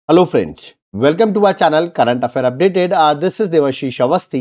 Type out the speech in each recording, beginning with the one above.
Hello friends, welcome to our channel current affair updated. This is Devashish Awasthi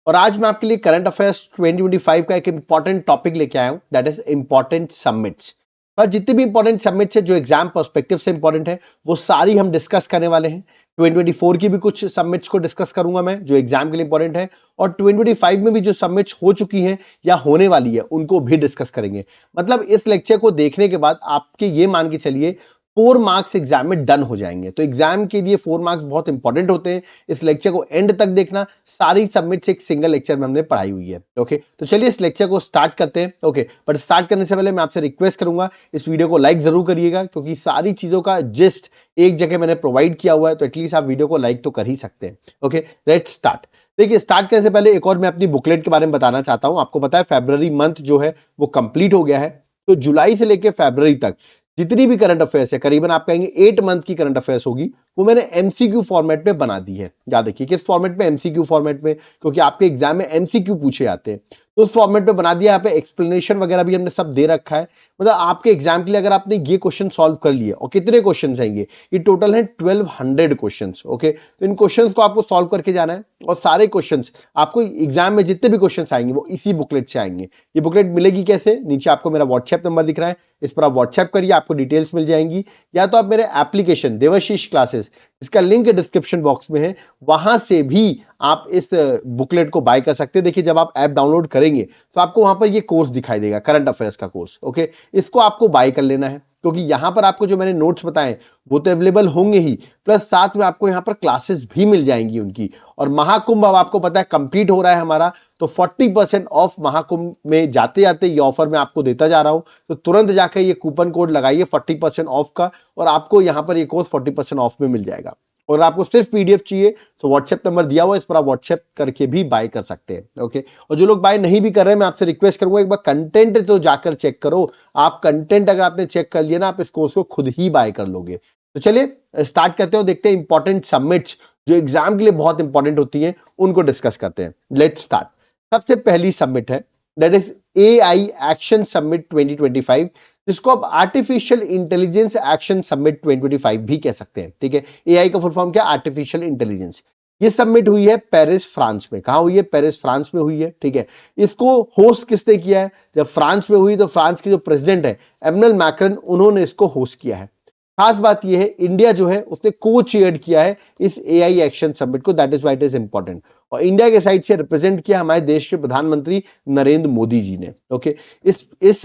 और आज मैं आपके लिए करंट अफेयर्स 2025 का एक इंपॉर्टेंट टॉपिक लेके आया हूं, दैट इज इंपॉर्टेंट समिट्स। पर जितने भी इंपॉर्टेंट समिट्स है जो एग्जाम पर्सपेक्टिव से इंपॉर्टेंट है वो सारी हम डिस्कस करने वाले हैं। 2024 की भी कुछ समिट्स को डिस्कस करूंगा मैं जो एग्जाम के लिए इंपॉर्टेंट है, और 2025 में भी जो समिट्स हो चुकी हैं या होने वाली है उनको भी डिस्कस करेंगे। मतलब इस लेक्चर को देखने के बाद आपके ये मान के चलिए 4 मार्क्स एग्जाम में डन हो जाएंगे। तो एग्जाम के लिए 4 मार्क्स बहुत इंपॉर्टेंट होते हैं। इस लेक्चर को एंड तक देखना, सारी सबमिट्स एक सिंगल लेक्चर में हमने पढ़ाई हुई है। ओके, तो चलिए इस लेक्चर को स्टार्ट करते हैं। ओके, बट स्टार्ट करने से पहले मैं आपसे रिक्वेस्ट करूंगा इस वीडियो को लाइक जरूर करिएगा, क्योंकि सारी चीजों का जिस्ट एक जगह मैंने प्रोवाइड किया हुआ है, तो एटलीस्ट आप वीडियो को लाइक तो कर ही सकते हैं। Okay, let's start. देखिए, स्टार्ट करने से पहले एक और मैं अपनी बुकलेट के बारे में बताना चाहता हूं। आपको पता है फरवरी मंथ जो है वो कंप्लीट हो गया है, तो जुलाई से लेकर फरवरी तक जितनी भी करंट अफेयर्स है, करीबन आप कहेंगे 8 मंथ की करंट अफेयर्स होगी, वो मैंने एमसीक्यू फॉर्मेट में बना दी है। याद रखिए किस फॉर्मेट में, एमसीक्यू फॉर्मेट में, क्योंकि आपके एग्जाम में एमसीक्यू पूछे जाते हैं, तो उस फॉर्मेट में बना दिया। यहाँ पे एक्सप्लेनेशन वगैरह भी हमने सब दे रखा है। मतलब आपके एग्जाम के लिए अगर आपने ये क्वेश्चन सॉल्व कर लिए, और कितने क्वेश्चन आएंगे, ये टोटल है 1200 क्वेश्चन। ओके, तो इन क्वेश्चन को आपको सॉल्व करके जाना है, और सारे क्वेश्चन आपको एग्जाम में जितने भी क्वेश्चन आएंगे वो इसी बुकलेट से आएंगे। ये बुकलेट मिलेगी कैसे? नीचे आपको मेरा व्हाट्सएप नंबर दिख रहा है, इस पर आप व्हाट्सएप करिए, आपको डिटेल्स मिल जाएंगी। या तो आप मेरे एप्लीकेशन देवाशीष क्लासेस, इसका लिंक डिस्क्रिप्शन बॉक्स में है, वहां से भी आप इस बुकलेट को बाय कर सकते हैं। देखिए, जब आप ऐप डाउनलोड करेंगे तो आपको वहां पर ये कोर्स दिखाई देगा, करंट अफेयर्स का कोर्स। ओके, इसको आपको बाय कर लेना है, क्योंकि यहां पर आपको जो मैंने नोट्स बताए वो तो अवेलेबल होंगे ही, प्लस साथ में आपको यहां पर क्लासेस भी मिल जाएंगी उनकी। और महाकुंभ अब आपको पता है कंप्लीट हो रहा है हमारा, तो 40% ऑफ महाकुंभ में जाते जाते ये ऑफर मैं आपको देता जा रहा हूं। तो तुरंत जाकर ये कूपन कोड लगाइए 40% ऑफ का, और आपको यहां पर ये कोर्स 40% ऑफ में मिल जाएगा। और आपको सिर्फ पीडीएफ चाहिए तो व्हाट्सएप नंबर दिया हुआ है, इस पर आप व्हाट्सएप करके भी बाय कर सकते हैं। ओके, और जो लोग बाय नहीं भी कर रहे हैं, मैं आपसे रिक्वेस्ट करूंगा एक बार कंटेंट तो जाकर चेक करो। आप कंटेंट अगर आपने चेक कर लिया ना, आप इस कोर्स को खुद ही बाय कर लोगे। तो चलिए स्टार्ट करते हैं, देखते हैं इंपॉर्टेंट समिट्स जो एग्जाम के लिए बहुत इंपॉर्टेंट होती हैं उनको डिस्कस करते हैं। Let's start. सबसे पहली सबमिट है, that is AI action summit 2025, जिसको आप आर्टिफिशियल इंटेलिजेंस एक्शन समिट 2025 भी कह सकते हैं। ठीक है, एआई का फुल फॉर्म क्या? Artificial intelligence. ये सबमिट हुई है पेरिस फ्रांस में। कहां हुई है? पेरिस फ्रांस में हुई है। ठीक है, इसको होस्ट किसने किया है? जब फ्रांस में हुई तो फ्रांस के जो प्रेसिडेंट है एमनुएल मैक्रन, उन्होंने इसको होस्ट किया है। खास बात यह है, इंडिया जो है उसने को चेयर किया है इस एआई एक्शन समिट को, that is why it is important. और इंडिया के साइड से रिप्रेजेंट किया हमारे देश के प्रधानमंत्री नरेंद्र मोदी जी ने। ओके, इस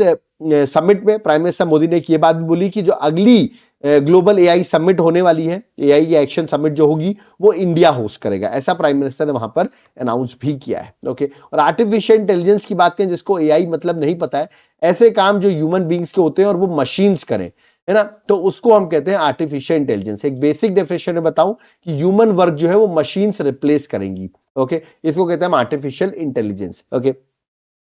समिट में प्राइम मिनिस्टर मोदी ने ये बात भी बोली कि जो अगली ग्लोबल एआई समिट होने वाली है, एआई एक्शन समिट जो होगी, वो इंडिया होस्ट करेगा, ऐसा प्राइम मिनिस्टर ने वहां पर अनाउंस भी किया है। ओके, और आर्टिफिशियल इंटेलिजेंस की बात करें, जिसको एआई मतलब नहीं पता है, ऐसे काम जो ह्यूमन बींग्स के होते हैं और वो मशीन्स करें, है ना, तो उसको हम कहते हैं आर्टिफिशियल इंटेलिजेंस। एक बेसिक डेफिनेशन में बताऊं कि ह्यूमन वर्क जो है वो मशीन से रिप्लेस करेंगी। ओके, इसको कहते हैं आर्टिफिशियल इंटेलिजेंस। ओके,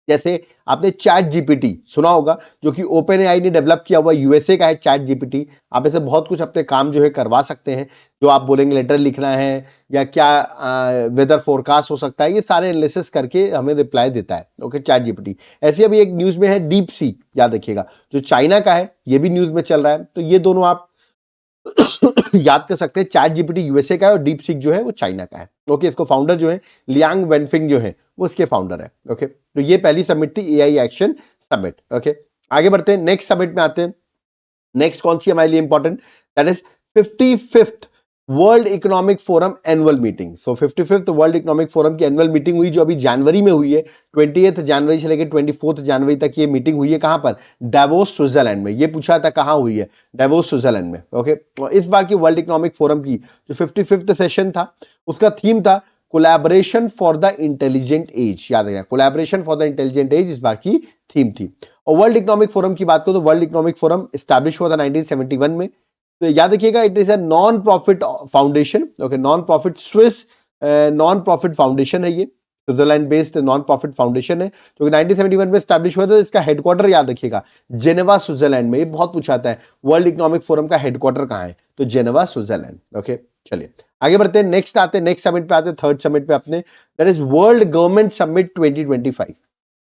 जैसे आपने चैट जीपीटी सुना होगा, जो कि ओपन एआई ने डेवलप किया हुआ, यूएसए का है चैट जीपीटी। आप ऐसे बहुत कुछ अपने काम जो है करवा सकते हैं, जो आप बोलेंगे लेटर लिखना है या क्या वेदर फोरकास्ट हो सकता है, ये सारे एनालिसिस करके हमें रिप्लाई देता है। Okay, chat GPT. ऐसे अभी एक न्यूज में है डीप सी, याद रखिएगा, जो चाइना का है, ये भी न्यूज में चल रहा है। तो ये दोनों आप याद कर सकते हैं, चैट जीपीटी यूएसए का है और डीप सीक जो है वो चाइना का है। ओके, इसको फाउंडर जो है लियांग वेनफिंग जो है वो इसके फाउंडर है। ओके, तो ये पहली समिट थी एआई एक्शन समिट। ओके, आगे बढ़ते हैं, नेक्स्ट समिट में आते हैं। नेक्स्ट कौन सी हमारे लिए important? That is 55th world economic forum annual meeting. So 55th world economic forum की एनुअल मीटिंग हुई, जो अभी जनवरी में हुई है। 28 जनवरी से लेकर 24 जनवरी तक ये मीटिंग हुई है। कहां पर? डावोस स्विट्जरलैंड में। ये पूछा था कहां हुई है? डावोस स्विट्जरलैंड में। ओके, और इस बार की वर्ल्ड इकोनॉमिक फोरम की जो 55th सेशन था, उसका थीम था collaboration for the intelligent age. याद रखिएगा, collaboration for the intelligent age इस बार की थीम थी। और वर्ल्ड इकोनॉमिक फोरम की बात करो तो वर्ल्ड इकोनॉमिक फोरम एस्टैब्लिश हुआ था 1971 में। तो याद रखिएगा, it is a non profit foundation. Okay, non profit Swiss non profit foundation है, ये Switzerland based non profit foundation है, जो कि 1971 में एस्टैब्लिश हुआ था। इसका हेडक्वार्टर याद रखिएगा जेनेवा स्विट्जरलैंड में। ये बहुत पूछा जाता है, वर्ल्ड इकोनॉमिक फोरम का हेडक्वार्टर कहां है? तो जेनेवा स्विट्जरलैंड। ओके, चलिए आगे बढ़ते हैं, नेक्स्ट आते हैं, नेक्स्ट समिट पे आते हैं, थर्ड समिट पे अपने, that is world government summit 2025।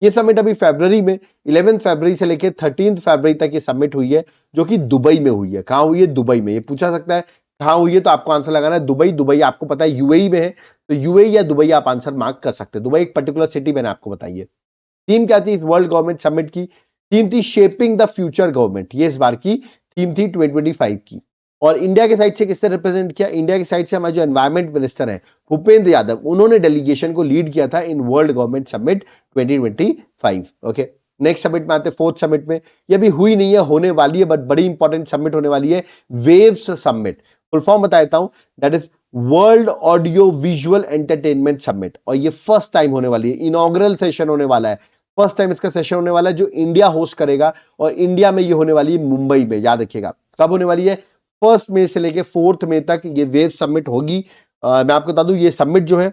ये समिट अभी फरवरी में 11 फरवरी से लेकर 13 फरवरी तक ये समिट हुई है, जो कि दुबई में हुई है। कहां हुई है? दुबई में। ये पूछा सकता है कहाँ हुई है, तो आपको आंसर लगाना है दुबई। दुबई आपको पता है यूएई में है, तो यूएई या दुबई आप आंसर मार्क कर सकते हैं। दुबई एक पर्टिकुलर सिटी मैंने आपको बताई है। थीम क्या थी इस वर्ल्ड गवर्नमेंट समिट की? थीम थी शेपिंग द फ्यूचर गवर्नमेंट। ये इस बार की थीम थी 2025 की। और इंडिया के साइड से किसने रिप्रेजेंट किया? इंडिया की साइड से हमारे जो एनवायरमेंट मिनिस्टर हैं भूपेंद्र यादव, उन्होंने डेलीगेशन को लीड किया था in world government summit 2025। Okay, next summit में आते हैं, फोर्थ समिट में। ये अभी हुई नहीं है, होने वाली है, बट बड़ी इंपॉर्टेंट समिट होने वाली है, वेव्स समिट। फुल फॉर्म बता देता हूं, that is world audio visual entertainment summit. और ये फर्स्ट टाइम होने वाली है, इनॉग्रल सेशन होने वाला है, फर्स्ट टाइम इसका सेशन होने वाला है जो इंडिया होस्ट करेगा। और इंडिया में ये होने वाली है मुंबई में, याद रखिएगा। कब होने वाली है? 1 मई से लेके 4 मई तक ये वेव समिट होगी। मैं आपको बता दूं, ये समिट जो है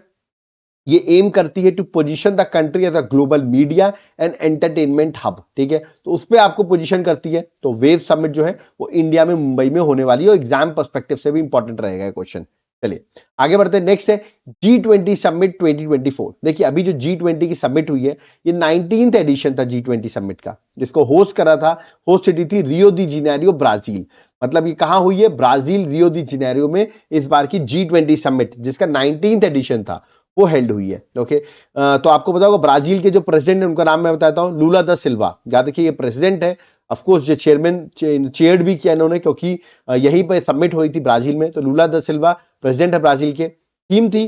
ये एम करती है to position the country as a global media and entertainment hub. ठीक है, तो उस पर आपको पोजीशन करती है। तो वेव समिट जो है वो इंडिया में मुंबई में होने वाली है, और एग्जाम पर्सपेक्टिव से भी इंपॉर्टेंट रहेगा क्वेश्चन। चलिए आगे बढ़ते हैं। नेक्स्ट है G20 समिट 2024। देखिए अभी जो G20 की समिट हुई है, ये 19th एडिशन था G20 समिट का, जिसको होस्ट करा था, होस्ट सिटी थी रियो दी जेनेरियो, ब्राजील। मतलब ये कहां हुई है? ब्राजील, रियो दी जेनेरियो में इस बार की G20 समिट, जिसका 19th एडिशन था, वो हेल्ड हुई है। ओके, तो आपको पता होगा ब्राजील के जो प्रेसिडेंट है उनका नाम मैं बताता हूं, लूला दा सिल्वा। याद रखिए ये प्रेसिडेंट है। ऑफ कोर्स जो चेयरमैन चेयर्ड भी किया इन्होंने, क्योंकि यहीं पर समिट हुई थी ब्राजील में। तो लूला दा सिल्वा प्रेसिडेंट है ब्राजील के। थीम थी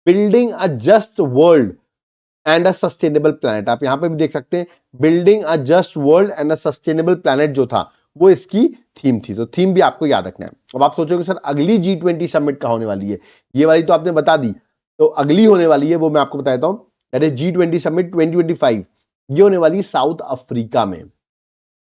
building a just world and a sustainable planet. आप यहां पे भी देख सकते हैं, building a just world and a sustainable planet जो था वो इसकी थीम थी। तो थीम भी आपको याद रखना है। अब आप सोचोगे सर अगली G20 समिट कहां होने वाली है? ये वाली तो आपने बता दी, तो अगली होने वाली है वो मैं आपको बताता हूं, दैट इज G20 समिट 2025। ये होने वाली है साउथ अफ्रीका में।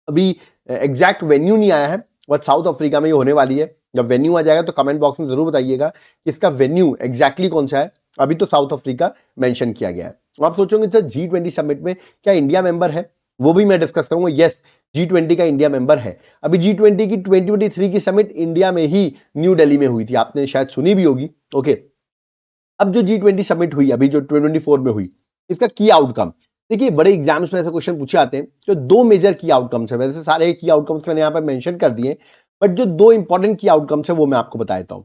अभी एग्जैक्ट वेन्यू नहीं आया है, बट साउथ अफ्रीका में ये होने वाली है। जब वेन्यू आ जाएगा तो कमेंट बॉक्स में जरूर बताइएगा कि इसका वेन्यू एग्जैक्टली कौन सा है। अभी तो साउथ अफ्रीका मेंशन किया गया है। तो आप सोचोगे सर G20 समिट में क्या इंडिया मेंबर है? वो भी मैं डिस्कस करूंगा। यस, G20 का इंडिया मेंबर है। अभी G20 की 2023 की समिट इंडिया में ही न्यू दिल्ली में हुई थी, आपने शायद सुनी भी होगी। ओके, अब जो G20 समिट हुई अभी जो 2024 में हुई, इसका की आउटकम देखिए, बड़े एग्जाम्स में ऐसे क्वेश्चन पूछे आते हैं। जो दो मेजर की आउटकम्स है, वैसे सारे की आउटकम्स मैंने यहां पर मेंशन कर दिए, बट जो दो इंपॉर्टेंट की आउटकम्स है वो मैं आपको बता देता हूं।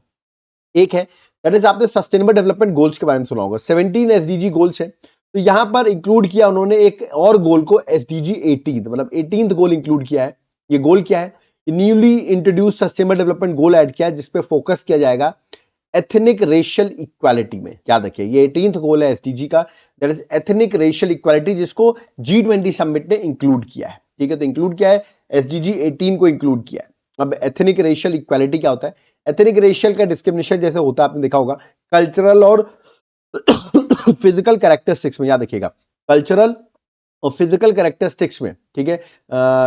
एक है दैट इज, आपने सस्टेनेबल डेवलपमेंट गोल्स के बारे में सुना होगा, 17 एसडीजी गोल्स है। तो यहां पर इंक्लूड किया उन्होंने एक और गोल को, एसडीजी 18, मतलब 18th गोल इंक्लूड किया है। ये गोल क्या है? Newly introduce sustainable development goal add किया है, जिसपे फोकस किया जाएगा एथनिक रेशियल इक्वालिटी में। याद रखिए ये 18th गोल है एसडीजी का, that is ethnic racial equality, जिसको G20 समिट ने इंक्लूड किया है। ठीक है, तो इंक्लूड किया है, एसडीजी 18 को इंक्लूड किया है। अब एथनिक रेशियल इक्वालिटी क्या होता है? एथनिक रेशियल का डिस्क्रिमिनेशन जैसे होता है, आपने देखा होगा कल्चरल और फिजिकल कैरेक्टरिस्टिक्स में। याद रखिएगा कल्चरल और फिजिकल कैरेक्टरिस्टिक्स में, ठीक है,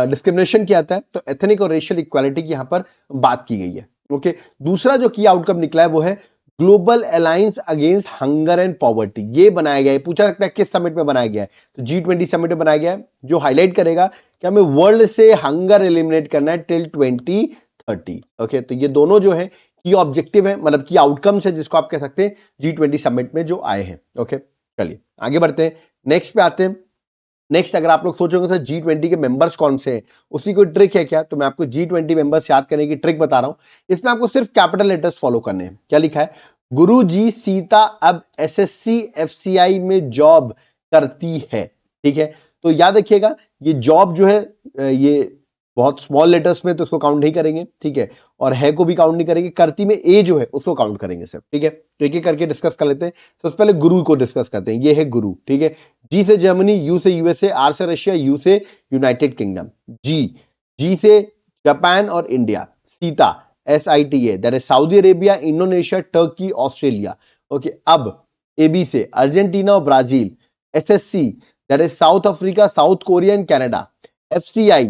डिस्क्रिमिनेशन किया जाता है। तो एथनिक और रेशियल इक्वालिटी की यहां पर बात की गई है। ओके, दूसरा जो की आउटकम निकला है वो है global alliance against hunger and poverty. ये बनाया गया है, पूछा सकता है किस समिट में बनाया गया है? तो G20 समिट में बनाया गया है, जो हाईलाइट करेगा कि हमें वर्ल्ड से हंगर एलिमिनेट करना है टिल 2030। ओके, तो ये दोनों जो है की ऑब्जेक्टिव है, मतलब की आउटकम्स है, जिसको आप कह सकते हैं G20 समिट में जो आए हैं। ओके, चलिए आगे बढ़ते हैं, नेक्स्ट पे आते हैं। नेक्स्ट अगर आप लोग सोचोगे सर G20 के मेंबर्स कौन से हैं, उसकी कोई ट्रिक है क्या? तो मैं आपको G20 मेंबर्स याद करने की ट्रिक बता रहा हूं। इसमें आपको सिर्फ कैपिटल लेटर्स फॉलो करने हैं। क्या लिखा है? गुरु जी सीता अब एसएससी एफसीआई में जॉब करती है। ठीक है, तो याद रखिएगा ये जॉब जो है ये बहुत स्मॉल लेटर्स में, तो उसको काउंट नहीं करेंगे। ठीक है, और है को भी काउंट नहीं करेंगे, करती में ए जो है उसको काउंट करेंगे सर। ठीक है, तो एक एक करके डिस्कस कर लेते हैं। सबसे पहले गुरु को डिस्कस करते हैं, ये है गुरु। ठीक है, जी से जर्मनी, यू से यूएसए, आर से रशिया, यू से यूनाइटेड किंगडम। जी, जी से जापान और India. Sita, SITA, that is Saudi Arabia, Indonesia, Turkey, Australia. Okay, अब AB से अर्जेंटीना और Brazil. SSC, that is south Africa, south Korea and Canada. FCI,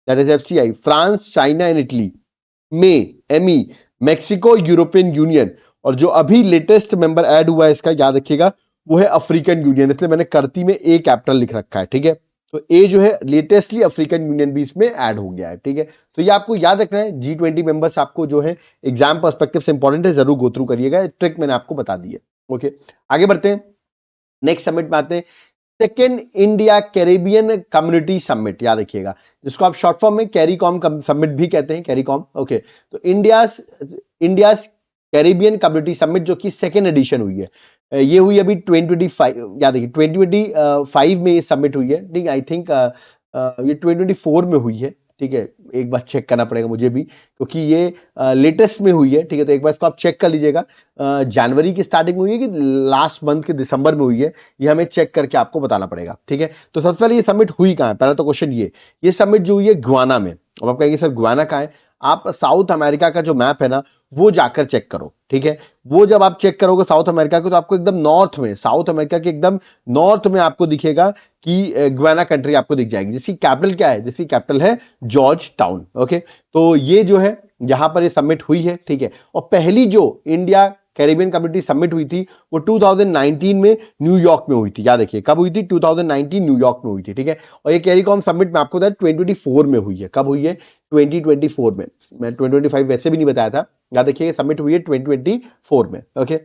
that is FCI, France, China and Italy. ME, Mexico, European union. और जो अभी latest member add हुआ है इसका, याद रखिएगा, वो है अफ्रीकन यूनियन, इसलिए मैंने करती में ए कैपिटल लिख रखा है। ठीक है, तो ए जो है लेटेस्टली अफ्रीकन यूनियन भी इसमें ऐड हो गया है। ठीक है, तो ये आपको याद रखना है। G20 मेंबर्स आपको जो है एग्जाम पर्सपेक्टिव से इंपॉर्टेंट है, जरूर गो थ्रू करिएगा। ट्रिक मैंने आपको बता दी है। ओके, आगे बढ़ते हैं, नेक्स्ट समिट में आते हैं। Second India Caribbean community summit, याद रखिएगा, जिसको आप शॉर्ट फॉर्म में कैरीकॉम समिट भी कहते हैं, कैरीकॉम। ओके, तो इंडिया कैरेबियन कम्युनिटी समिट जो कि सेकेंड एडिशन हुई है, ये हुई अभी 2025, याद रखिए 2025 में ये समिट हुई है, ठीक है। आई थिंक ये 2024 में हुई है, ठीक है। एक बार चेक करना पड़ेगा मुझे भी, क्योंकि ये लेटेस्ट में हुई है, ठीक है। तो एक बार इसको आप चेक कर लीजिएगा, जनवरी की स्टार्टिंग में हुई है कि लास्ट मंथ के दिसंबर में हुई है, ये हमें चेक करके आपको बताना पड़ेगा, ठीक है। तो सबसे पहले ये समिट हुई कहाँ है, पहला तो क्वेश्चन ये समिट जो हुई है गुआना में। अब आप कहेंगे सर गुआना कहाँ है, आप साउथ अमेरिका का जो मैप है ना वो जाकर चेक करो, ठीक है। वो जब आप चेक करोगे साउथ अमेरिका को, तो आपको एकदम नॉर्थ में, साउथ अमेरिका के एकदम नॉर्थ में आपको दिखेगा कि गुआना कंट्री आपको दिख जाएगी, जिसकी कैपिटल क्या है, जिसकी कैपिटल है जॉर्ज टाउन। ओके, तो ये जो है यहां पर ये समिट हुई है, ठीक है। और पहली जो इंडिया कैरिबियन कम्युनिटी समिट हुई थी वो 2019 में न्यूयॉर्क में हुई थी, याद रखिए कब हुई थी, 2019 न्यूयॉर्क में हुई थी, ठीक है। और ये कैरिकॉम समिट में आपको बताया 2024 में हुई है, कब हुई है, 2024 में। मैं 2025 वैसे भी नहीं बताया था, याद रखिए समिट हुई है 2024 में। ओके,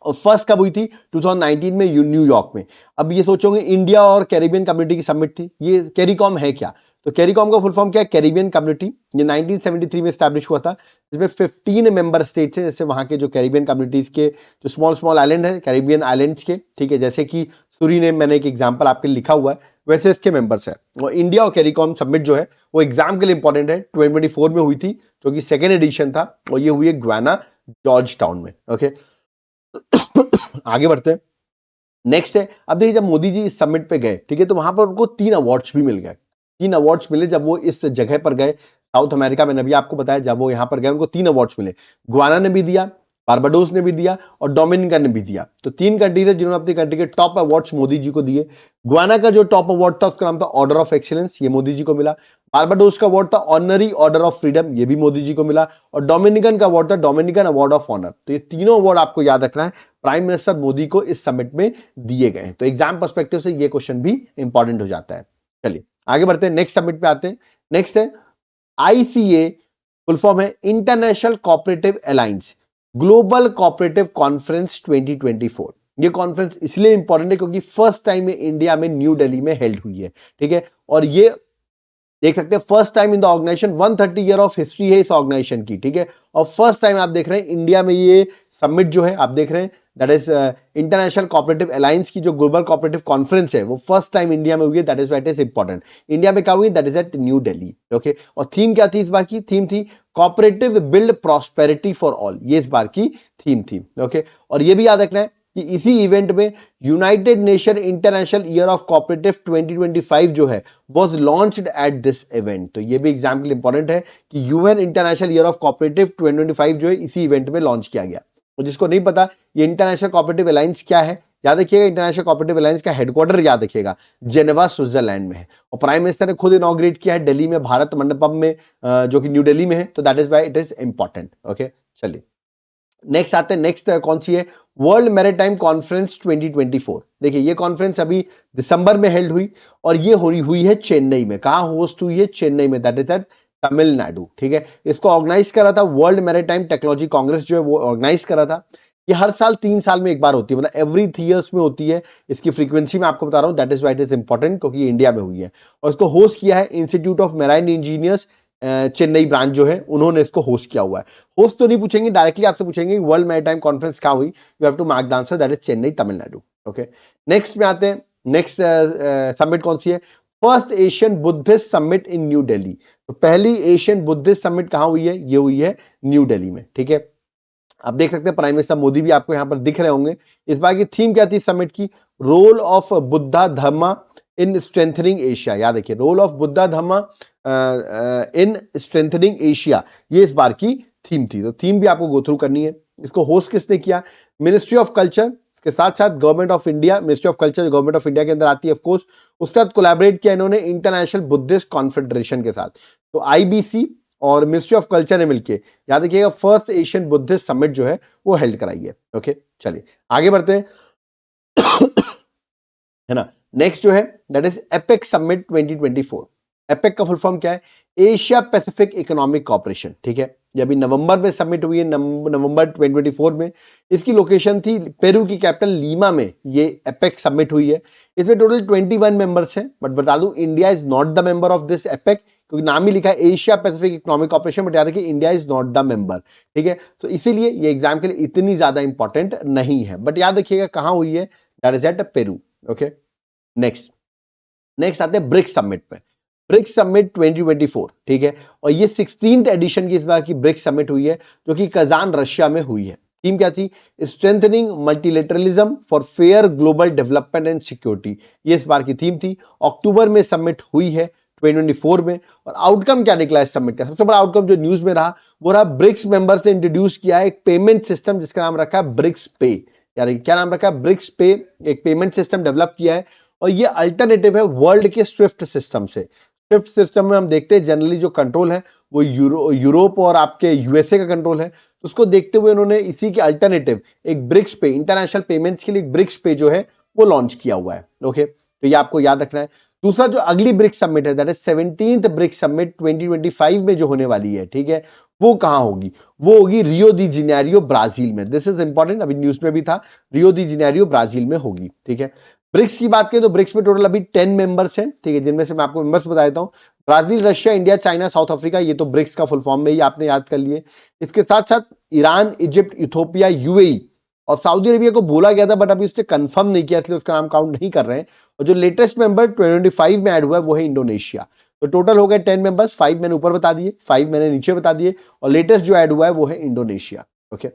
और फर्स्ट कब हुई थी, 2019 में न्यूयॉर्क में। अब ये सोचोगे इंडिया और कैरिबियन कम्युनिटी की समिट थी, ये कैरिकॉम है क्या, तो कैरिकॉम का फुल फॉर्म क्या है, कैरिबियन कम्युनिटी। ये 1973 में स्टैब्लिश हुआ था, जिसमें 15 मेंबर स्टेट्स हैं, जैसे वहां के जो कैरिबियन कम्युनिटीज के जो स्मॉल स्मॉल आइलैंड है कैरिबियन आइलैंड्स के, ठीक है, जैसे कि सूरीनेम, मैंने एक एग्जांपल आपके लिखा हुआ है, वैसे इसके मेंबर्स है। और इंडिया और कैरिकॉम समिट जो है वो एग्जाम के लिए इंपॉर्टेंट है, 2024 में हुई थी, जो कि सेकेंड एडिशन था, और ये हुई है गुआना जॉर्ज टाउन में। ओके, आगे बढ़ते हैं, नेक्स्ट है, अब देखिए जब मोदी जी इस समिट पे गए, ठीक है, तो वहां पर उनको 3 अवार्ड्स भी मिल गए, 3 अवार्ड्स मिले जब वो इस जगह पर गए साउथ अमेरिका में। अभी आपको बताया जब वो यहां पर गए उनको 3 अवार्ड्स मिले, गुआना ने भी दिया, बारबाडोस ने भी दिया और डोमिनिका ने भी दिया। तो 3 कंट्रीज है जिन्होंने अपनी कंट्री के टॉप अवार्ड्स मोदी जी को दिए। गुआना का जो टॉप अवार्ड था उसका नाम था ऑर्डर ऑफ एक्सीलेंस, ये मोदी जी को मिला। बारबाडोस का अवार्ड था ऑनरी ऑर्डर ऑफ फ्रीडम, ये भी मोदी जी को मिला। और डोमिनिकन का अवार्ड था डोमिनिकन अवार्ड ऑफ ऑनर। तो ये तीनों अवार्ड आपको याद रखना है, प्राइम मिनिस्टर मोदी को इस समिट में दिए गए हैं। तो एग्जाम पर्सपेक्टिव से ये क्वेश्चन भी इंपॉर्टेंट हो जाता है। चलिए आगे बढ़ते हैं, नेक्स्ट समिट पे आते हैं। नेक्स्ट है आईसीए, फुल फॉर्म है international cooperative alliance global cooperative conference 2024। ये कॉन्फ्रेंस इसलिए इंपॉर्टेंट है क्योंकि फर्स्ट टाइम में इंडिया में न्यू दिल्ली में हेल्ड हुई है, ठीक है। और ये देख सकते हैं first time in the organization, 130 year of history है इस ऑर्गेनाइजेशन की, ठीक है। और फर्स्ट टाइम आप देख रहे हैं इंडिया में ये समिट जो है आप देख रहे हैं, that is international cooperative alliance की जो ग्लोबल कोऑपरेटिव कॉन्फ्रेंस है वो फर्स्ट टाइम इंडिया में हुई है, that is why it is important. India में क्या हुई, that is at New Delhi. Okay, और थीम क्या थी इस बार की, थीम थी cooperative build prosperity for all, ये इस बार की थीम थी। ओके, और ये भी याद रखना है कि इसी इवेंट में United nation international year of cooperative 2025 जो है was launched at this event. तो ये भी एग्जाम्पल इंपॉर्टेंट है कि UN international year of cooperative 2025 जो है इसी इवेंट में लॉन्च किया गया। तो जिसको नहीं पता ये इंटरनेशनल कोऑपरेटिव अलायंस क्या है, याद रखिएगा इंटरनेशनल कोऑपरेटिव अलायंस का हेडक्वार्टर याद रखिएगा जेनेवा स्विट्जरलैंड में है। और प्राइम मिनिस्टर ने खुद इनॉग्रेट किया है दिल्ली में भारत मंडपम में, जो कि न्यू दिल्ली में है। तो that is why it is important. Okay, चलिए नेक्स्ट आते हैं, नेक्स्ट कौन सी है, वर्ल्ड मैरीटाइम कॉन्फ्रेंस 2024। देखिए ये कॉन्फ्रेंस अभी दिसंबर में हेल्ड हुई और ये हुई है चेन्नई में। कहां होस्ट हुई है, चेन्नई में, दैट इज एट तमिलनाडु, ठीक है। इसको ऑर्गेनाइज करा था वर्ल्ड मैरीटाइम टेक्नोलॉजी कांग्रेस जो है वो ऑर्गेनाइज करा था। ये हर साल 3 साल में एक बार होती है, मतलब एवरी 3 इयर्स में होती है। इसकी फ्रीक्वेंसी मैं आपको बता रहा हूं, that is why it is important, क्योंकि ये इंडिया में हुई है। और इसको होस्ट किया है institute of marine engineers Chennai branch जो है उन्होंने इसको होस्ट किया हुआ है। होस्ट तो नहीं पूछेंगे, डायरेक्टली आपसे पूछेंगे वर्ल्ड मैरीटाइम कॉन्फ्रेंस कहां हुई, you have to mark the answer, that is Chennai Tamil Nadu. Okay, next में आते हैं, नेक्स्ट समिट कौन सी है, first Asian Buddhist summit in New Delhi. तो पहली एशियन बुद्धिस्ट समिट कहां हुई है, ये हुई है न्यू दिल्ली में, ठीक है। आप देख सकते हैं प्राइम मिनिस्टर मोदी भी आपको यहां पर दिख रहे होंगे। इस बार की थीम क्या थी समिट की, role of Buddha Dhamma in strengthening Asia. याद रखिए role of Buddha Dhamma in strengthening Asia, ये इस बार की थीम थी। तो थीम भी आपको गो थ्रू करनी है। इसको होस्ट किसने किया, मिनिस्ट्री ऑफ कल्चर, इसके साथ साथ government of India, ministry of culture government of India के अंदर आती है ऑफ कोर्स। उसके साथ कोलैबोरेट किया इन्होंने इंटरनेशनल बुद्धिस्ट कॉन्फेडरेशन के साथ। तो आईबीसी और मिनिस्ट्री ऑफ कल्चर ने मिलकर, याद रखिएगा फर्स्ट एशियन बुद्धिस्ट समिट जो है वो हेल्ड कराई है। ओके, चलिए आगे बढ़ते हैं है ना। नेक्स्ट जो है that is APEC summit 2024। APEC का फुल फॉर्म क्या है, एशिया पैसिफिक इकोनॉमिक कॉर्पोरेशन, ठीक है। ये अभी नवंबर में सबमिट हुई है, नवंबर 2024 में। इसकी लोकेशन थी पेरू की कैपिटल लीमा में, ये एपेक सबमिट हुई है। इसमें टोटल 21 मेंबर्स हैं, बट बता दूं India is not the member of this APEC, क्योंकि नाम ही लिखा है Asia Pacific economic corporation, but याद रखिए India is not the member, ठीक है। सो इसीलिए ये एग्जाम के लिए इतनी ज्यादा इंपॉर्टेंट नहीं है, बट याद रखिएगा कहां हुई है, that is at Peru. Okay, next आते हैं ब्रिक्स समिट पे। ब्रिक्स समिट 2024, ठीक है, और ये 16th एडिशन की इस बार की ब्रिक्स समिट हुई है, जो कि कजान रशिया में हुई है। थीम क्या थी, strengthening multilateralism for fair global development and security, ये इस बार की थीम थी। अक्टूबर में समिट हुई है 2024 में, और आउटकम क्या निकला इस समिट का, सबसे बड़ा आउटकम जो न्यूज में रहा वो रहा ब्रिक्स मेंबर से इंट्रोड्यूस किया है एक पेमेंट सिस्टम जिसका नाम रखा है ब्रिक्स पे, यानी क्या नाम रखा है, ब्रिक्स पे। एक पेमेंट सिस्टम डेवलप किया है, और ये अल्टरनेटिव है वर्ल्ड के स्विफ्ट सिस्टम से। स्विफ्ट सिस्टम में हम देखते हैं जनरली जो कंट्रोल है वो यूरोप और आपके यूएसए का कंट्रोल है, तो उसको देखते हुए उन्होंने इसी के अल्टरनेटिव एक ब्रिक्स पे, इंटरनेशनल पेमेंट्स के लिए एक ब्रिक्स पे जो है वो लॉन्च किया हुआ है। ओके, तो ये आपको याद रखना है। दूसरा जो अगली ब्रिक्स समिट है, that is 17th BRICS summit 2025 में जो होने वाली है, ठीक है, वो कहां होगी, वो होगी रियो दी जेनेरियो ब्राजील में। दिस इज इंपॉर्टेंट, अभी न्यूज में भी था, रियो दी जेनेरियो ब्राजील में होगी, ठीक है। ब्रिक्स की बात करें तो ब्रिक्स में टोटल अभी 10 मेंबर्स हैं, ठीक है, जिनमें से मैं आपको मेंबर्स बता देता हूं, Brazil, Russia, India, China, south Africa, ये तो ब्रिक्स का फुल फॉर्म में ही आपने याद कर लिए। इसके साथ साथ ईरान, इजिप्ट, इथोपिया, यूएई और सऊदी अरेबिया को बोला गया था, बट अभी उसने कंफर्म नहीं किया, इसलिए उसका नाम काउंट नहीं कर रहे हैं। और जो लेटेस्ट मेंबर 2025 में ऐड हुआ है वो है इंडोनेशिया। तो टोटल हो गए 10 मेंबर्स, 5 मैंने ऊपर बता दिए, 5 मैंने नीचे बता दिए, और लेटेस्ट जो ऐड हुआ है वो है इंडोनेशिया। ओके,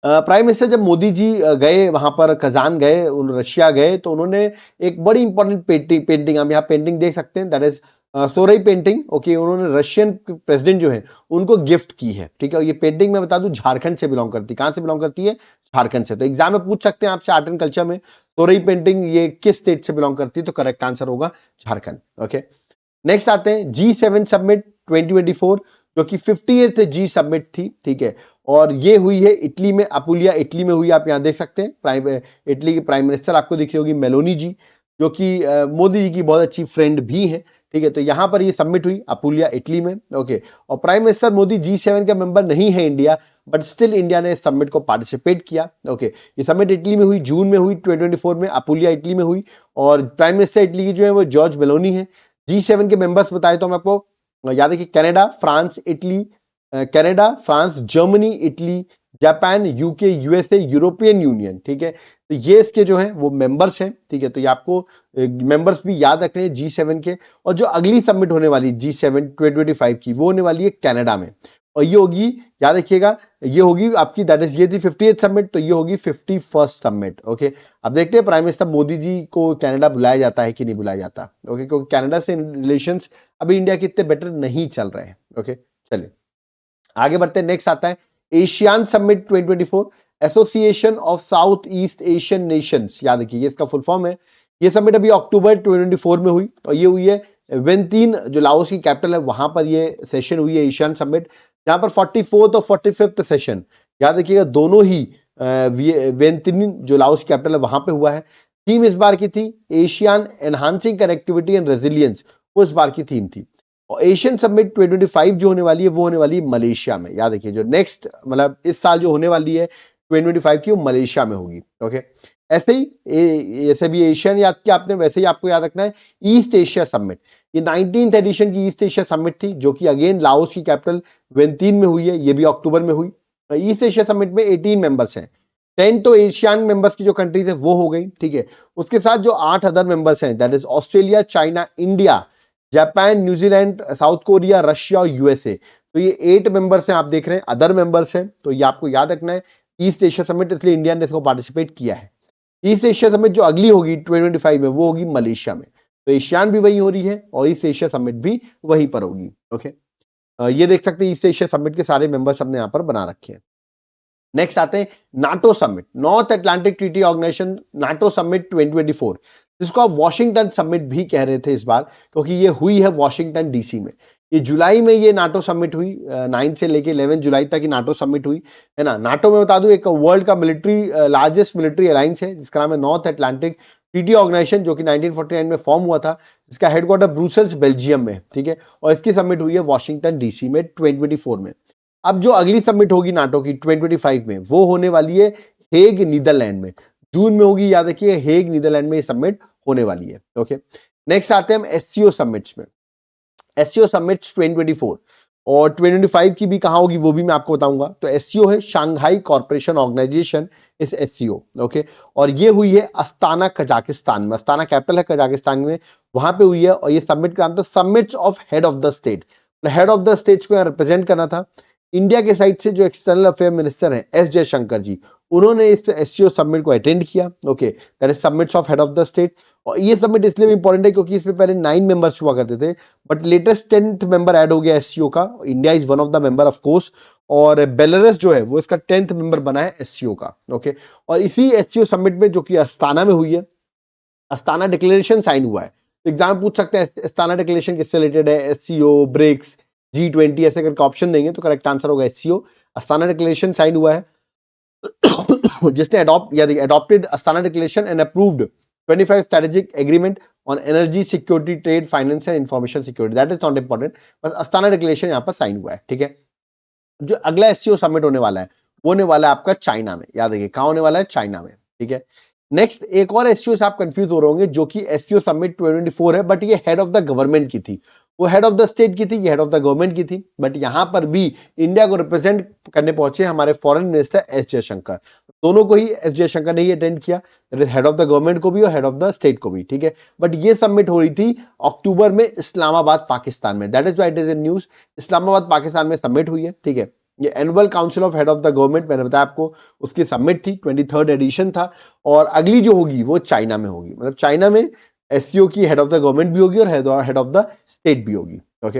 प्राइम मिनिस्टर जब मोदी जी गए वहां पर, कजान गए, रशिया गए, तो उन्होंने एक बड़ी इंपॉर्टेंट पेंटिंग, हम यहाँ पेंटिंग देख सकते हैं, दैट इज सोरई पेंटिंग। ओके, उन्होंने रशियन प्रेसिडेंट जो है उनको गिफ्ट की है, ठीक है। और ये पेंटिंग मैं बता दूं झारखंड से बिलोंग करती है, कहां से बिलोंग करती है, झारखंड से। तो एग्जाम में पूछ सकते हैं आपसे आर्ट एंड कल्चर में, सोरई पेंटिंग ये किस स्टेट से बिलोंग करती है, तो करेक्ट आंसर होगा झारखंड। ओके, नेक्स्ट आते हैं G7 समिट 2024, जो कि 50th जी समिट थी, ठीक है, और ये हुई है इटली में, अपुलिया इटली में हुई। आप यहां देख सकते हैं इटली की प्राइम मिनिस्टर आपको दिख रही होगी मेलोनी जी, जो कि मोदी जी की बहुत अच्छी फ्रेंड भी है, ठीक है। तो यहां पर ये समिट हुई अपुलिया इटली में। ओके, और प्राइम मिनिस्टर मोदी G7 का मेंबर नहीं है इंडिया, बट स्टिल इंडिया ने इस समिट को पार्टिसिपेट किया। ओके, ये समिट इटली में हुई, जून में हुई 2024 में, अपुलिया इटली में हुई, और प्राइम मिनिस्टर इटली की जो है वो जॉर्ज मेलोनी है। G7 के मेंबर्स बताए तो हम आपको याद है कि Canada, France, Italy, Canada, France, Germany, Italy, Japan, UK, USA, European union, ठीक है। तो ये इसके जो है वो मेंबर्स हैं, ठीक है। तो ये आपको मेंबर्स भी याद रखने हैं G7 के। और जो अगली समिट होने वाली G7 2025 की, वो होने वाली है कनाडा में, और ये होगी, याद रखिएगा, ये होगी आपकी, दैट इज, ये थी 50th समिट, तो ये होगी 51st समिट। ओके, अब देखते हैं प्राइम मिनिस्टर मोदी जी को कनाडा बुलाया जाता है कि नहीं बुलाया जाता। ओके, क्योंकि कनाडा से रिलेशंस अभी इंडिया के इतने बेटर नहीं चल रहे हैं। ओके, चलिए आगे बढ़ते हैं। नेक्स्ट आता है ASEAN summit 2024, Association of South East Asian Nations, याद रखिए ये इसका फुल फॉर्म है। ये समिट अभी अक्टूबर 2024 में हुई, और ये हुई है वेंतीन, जो लाओस की कैपिटल है, वहां पर ये सेशन हुई है एशियन समिट, जहां पर 44th और 45th सेशन, याद रखिएगा, दोनों ही वेंतिन जो लाओस की कैपिटल है वहां पे हुआ है। थीम इस बार की थी Asian enhancing connectivity and resilience, वो इस बार की थीम थी। और एशियन समिट 2025 जो होने वाली है वो होने वाली है मलेशिया में। याद रखिए जो नेक्स्ट, मतलब इस साल जो होने वाली है 2025 की, वो मलेशिया में होगी। ओके, ऐसे ही ऐसे भी एशियन याद किया आपने, वैसे ही आपको याद रखना है ईस्ट एशिया समिट। ये 19th एडिशन की ईस्ट एशिया समिट थी, जो कि अगेन लाओस की कैपिटल वेंतीन में हुई है, ये भी अक्टूबर में हुई। ईस्ट एशिया समिट में 18 मेंबर्स हैं, 10 तो एशियन मेंबर्स की जो कंट्रीज है वो हो गई, ठीक है। उसके साथ जो 8 अदर मेंबर्स हैं, that is Australia, China, India, Japan, New Zealand, south Korea, Russia और यूएसए। तो ये 8 मेंबर्स हैं, आप देख रहे हैं अदर मेंबर्स हैं, तो ये आपको याद रखना है ईस्ट एशिया समिट, इसलिए इंडिया ने इसको पार्टिसिपेट किया है। ईस्ट एशिया समिट जो अगली होगी 2025 में, वो होगी मलेशिया में। तो एशियान भी वही हो रही है और ईस्ट एशिया समिट भी वहीं पर होगी। ओके, ये देख सकते हैं ईस्ट एशिया समिट के सारे मेंबर्स हमने यहाँ पर बना रखे हैं। नेक्स्ट आते हैं NATO summit, north Atlantic treaty organisation NATO summit 2024, जिसको आप वॉशिंगटन समिट भी कह रहे थे इस बार, क्योंकि ये हुई है वॉशिंगटन डीसी में। ये जुलाई में ये नाटो समिट हुई, 9 से लेके 11 जुलाई तक ये नाटो समिट हुई, है ना। नाटो में बता दूं एक वर्ल्ड का लार्जेस्ट मिलिट्री अलायंस है, जिसका नाम है नॉर्थ अटलांटिक ट्रीटी ऑर्गेनाइजेशन, जो कि 1949 में फॉर्म हुआ था, जिसका हेडक्वार्टर ब्रुसेल्स बेल्जियम में, ठीक है। और इसकी समिट हुई है वॉशिंगटन डीसी में 2024 में। अब जो अगली समिट होगी नाटो की 2025 में, वो होने वाली है हेग नीदरलैंड में, जून में होगी, याद रखिए हेग नीदरलैंड में सबमिट होने वाली है। ओके, नेक्स्ट आते हैं हम एससीओ समिट्स में। एससीओ समिट्स 2024 और 2025 की भी कहां होगी वो भी मैं आपको बताऊंगा। तो एससीओ है शांघाई कॉर्पोरेशन ऑर्गेनाइजेशन इस एससीओ। ओके, और ये हुई है अस्ताना कजाकिस्तान में, अस्ताना कैपिटल है कजाकिस्तान में, वहां पे हुई है। और ये समिट का नाम था summits of head of the state. Head of the state को रिप्रेजेंट करना था इंडिया के साइड से जो एक्सटर्नल अफेयर मिनिस्टर हैं एस जयशंकर जी, उन्होंने इस एससीओ समिट को अटेंड किया। Okay, that is summits of head of the state. और ये समिट इसलिए भी इंपॉर्टेंट है क्योंकि इसमें पहले 9 मेंबर्स हुआ करते थे, but latest 10th member add हो गया एससीओ का। India is one of the member of course, और बेलारूस जो है वो इसका 10th मेंबर बना है एससीओ का। ओके, और इसी एससीओ समिट में जो कि अस्ताना में हुई है, अस्ताना डिक्लेरेशन साइन हुआ है। तो एग्जाम पूछ सकते हैं अस्ताना डिक्लेरेशन किससे रिलेटेड है, एससीओ, ब्रिक्स, G20 ऐसे करके ऑप्शन देंगे तो करेक्ट आंसर होगा एससीओ। अस्ताना डिक्लेरेशन साइन हुआ है जिसने adopted Astana declaration and approved 25 strategic agreement on energy security, trade, finance and information security. That is not important, बस अस्ताना डिक्लेरेशन यहां पर साइन हुआ है। ठीक है, जो अगला एससीओ समिट होने वाला है वो होने वाला है आपका चाइना में। याद रखिए कहां होने वाला है, चाइना में। ठीक है, नेक्स्ट एक और एससीओ से आप कंफ्यूज हो रहे होंगे जो कि एससीओ समिट 2024 है, बट ये हेड ऑफ द गवर्नमेंट की थी, वो हेड ऑफ द स्टेट की थी, ये हेड ऑफ द गवर्नमेंट की थी। बट यहां पर भी इंडिया को रिप्रेजेंट करने पहुंचे हमारे फॉरेन मिनिस्टर एस जयशंकर। दोनों को ही एस जयशंकर ने ही अटेंड किया, हेड ऑफ द गवर्नमेंट को भी और हेड ऑफ द स्टेट को भी। ठीक है, बट ये सबमिट हो रही थी अक्टूबर में इस्लामाबाद पाकिस्तान में। That is why it is in news, Islamabad Pakistan में सबमिट हुई है। ठीक है, ये annual council of head of the government मैंने बताया आपको, उसकी सबमिट थी, 23rd एडिशन था। और अगली जो होगी वो चाइना में होगी, मतलब चाइना में एससीओ की हेड ऑफ द गवर्नमेंट भी होगी और हेड ऑफ द स्टेट भी होगी। ओके,